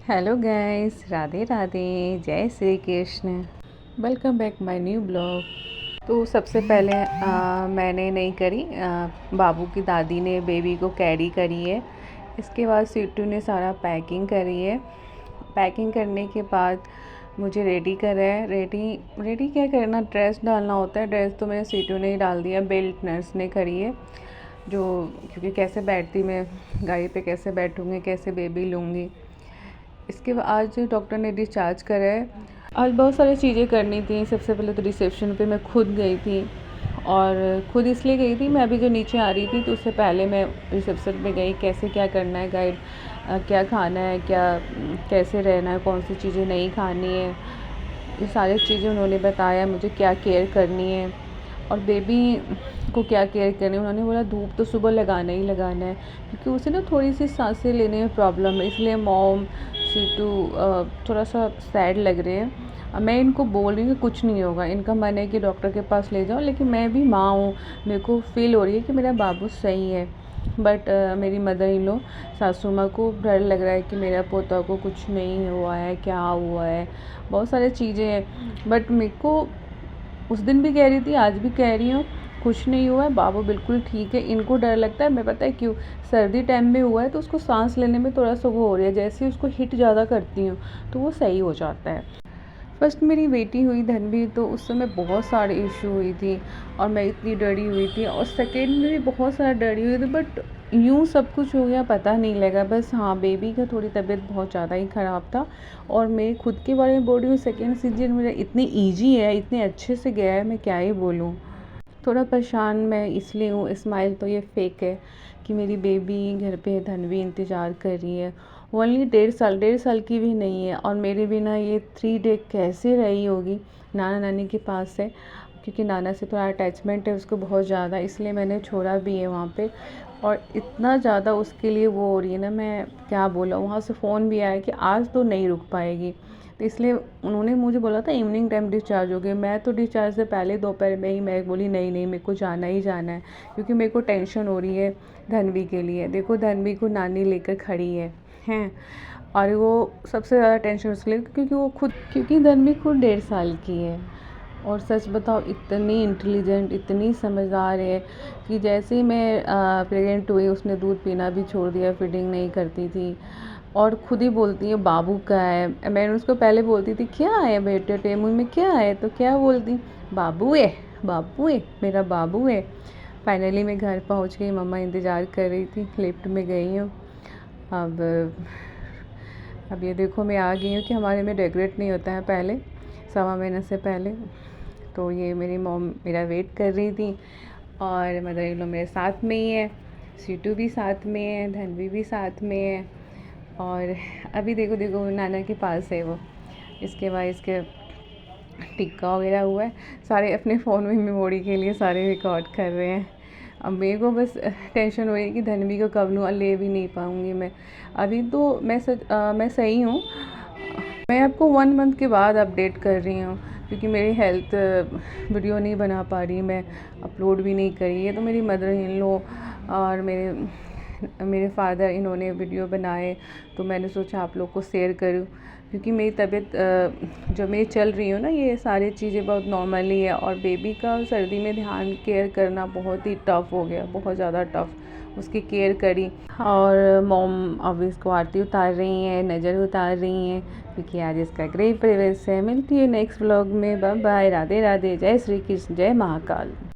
Hello guys, Radhe Radhe, जय Shri Krishna. Welcome back my new blog. तो सबसे पहले मैंने नहीं करी, बाबू की दादी ने बेबी को कैरी करी है। इसके बाद सीटू ने सारा पैकिंग करी है। पैकिंग करने के बाद मुझे रेडी करा है। रेडी क्या करना, ड्रेस डालना होता है। ड्रेस तो मैंने सीटू ने ही डाल दिया, बेल्ट नर्स ने करी है। जो क्योंकि कैसे बैठती मैं गाड़ी पे, कैसे बैठूँगी, कैसे बेबी लूँगी। इसके बाद आज डॉक्टर ने डिस्चार्ज करा है। आज बहुत सारी चीज़ें करनी थी। सबसे पहले तो रिसेप्शन पे मैं खुद गई थी, और खुद इसलिए गई थी, मैं अभी जो नीचे आ रही थी तो उससे पहले मैं रिसेप्शन पे गई। कैसे क्या करना है, गाइड क्या खाना है, क्या कैसे रहना है, कौन सी चीज़ें नहीं खानी है, ये सारी चीज़ें उन्होंने बताया मुझे, क्या केयर करनी है और बेबी को क्या केयर करनी है। उन्होंने बोला धूप तो सुबह लगाना ही लगाना है, क्योंकि उसे ना थोड़ी सी सांसें लेने में प्रॉब्लम है, इसलिए मॉम सीटू थोड़ा सा सैड लग रहे हैं। मैं इनको बोल रही हूँ कि कुछ नहीं होगा, इनका मन है कि डॉक्टर के पास ले जाओ, लेकिन मैं भी माँ हूँ, मेरे को फील हो रही है कि मेरा बाबू सही है। बट मेरी मदर इन लॉ सासू माँ को डर लग रहा है कि मेरा पोता को कुछ नहीं हुआ है, क्या हुआ है, बहुत सारी चीज़ें हैं। बट मेरे को उस दिन भी कह रही थी, आज भी कह रही हूँ, कुछ नहीं हुआ है, बाबू बिल्कुल ठीक है। इनको डर लगता है, मैं पता है क्यों, सर्दी टाइम में हुआ है तो उसको सांस लेने में थोड़ा सा वो हो रहा है। जैसे ही उसको हिट ज़्यादा करती हूँ तो वो सही हो जाता है। फर्स्ट मेरी बेटी हुई धनवी, तो उस समय बहुत सारे इशू हुई थी और मैं इतनी डरी हुई थी, और सेकेंड में भी बहुत सारा डरी हुई थी। बट यूँ सब कुछ हो गया पता नहीं लगा। बस हाँ, बेबी का थोड़ी तबीयत बहुत ज़्यादा ही ख़राब था, और मेरे खुद के बारे में बोल रही हूँ, सेकेंड सीजन मेरा इतनी ईजी है, इतने अच्छे से गया है, मैं क्या ही बोलूँ। थोड़ा परेशान मैं इसलिए हूँ, स्माइल तो ये फेक है कि मेरी बेबी घर पे धनवी इंतज़ार कर रही है। ओनली 1.5 साल की भी नहीं है, और मेरे बिना ये 3 डे कैसे रही होगी। नाना नानी के पास है, क्योंकि नाना से थोड़ा अटैचमेंट है उसको बहुत ज़्यादा, इसलिए मैंने छोड़ा भी है वहाँ पे। और इतना ज़्यादा उसके लिए वो हो रही है ना, मैं क्या बोला। वहाँ से फ़ोन भी आया कि आज तो नहीं रुक पाएगी, तो इसलिए उन्होंने मुझे बोला था इवनिंग टाइम डिस्चार्ज हो गई। मैं तो डिस्चार्ज से पहले दोपहर में ही मैं बोली नहीं नहीं, मेरे को जाना ही जाना है, क्योंकि मेरे को टेंशन हो रही है धनवी के लिए। देखो धनवी को नानी लेकर खड़ी है हैं, और वो सबसे ज़्यादा टेंशन उसके लिए, क्योंकि धनवी खुद 1.5 साल की है। और सच बताओ, इतनी इंटेलिजेंट, इतनी समझदार है कि जैसे ही मैं प्रेग्नेंट हुई उसने दूध पीना भी छोड़ दिया, फीडिंग नहीं करती थी, और खुद ही बोलती है बाबू का है। मैंने उसको पहले बोलती थी क्या है बेटे टेमू में, क्या है, तो क्या बोलती, बाबू है, बाबू है, मेरा बाबू है। फाइनली मैं घर पहुंच गई, मम्मा इंतज़ार कर रही थी, लिफ्ट में गई हूँ। अब अब ये देखो मैं आ गई हूँ कि हमारे में डेकोरेट नहीं होता है पहले, 1.25 महीने से पहले। तो ये मेरी मॉम मेरा वेट कर रही थी, और मदर इन लॉ मेरे साथ में ही है, सीटू भी साथ में है, धनवी भी साथ में है। और अभी देखो देखो नाना के पास है वो। इसके बाद इसके टिक्का वगैरह हुआ है, सारे अपने फ़ोन में मेमोरी के लिए सारे रिकॉर्ड कर रहे हैं। अब मेरे को बस टेंशन हो रही है कि धनवी को कब लूँ, और ले भी नहीं पाऊँगी मैं। अभी तो मैं सही हूँ। मैं आपको 1 मंथ के बाद अपडेट कर रही हूँ, क्योंकि मेरी हेल्थ वीडियो नहीं बना पा रही, मैं अपलोड भी नहीं करी है। तो मेरी मदर इन लॉ और मेरे फादर, इन्होंने वीडियो बनाए, तो मैंने सोचा आप लोग को शेयर करूं, क्योंकि मेरी तबीयत जो मेरी चल रही हो ना, ये सारी चीज़ें बहुत नॉर्मली है। और बेबी का सर्दी में ध्यान केयर करना बहुत ही टफ़ हो गया, बहुत ज़्यादा टफ़। उसकी केयर करी, और मॉम अब इसको आरती उतार रही हैं, नज़र उतार रही हैं, क्योंकि आज इसका गृह प्रवेश है। मिलती है नेक्स्ट व्लॉग में, बाय बाय, राधे राधे, जय श्री कृष्ण, जय महाकाल।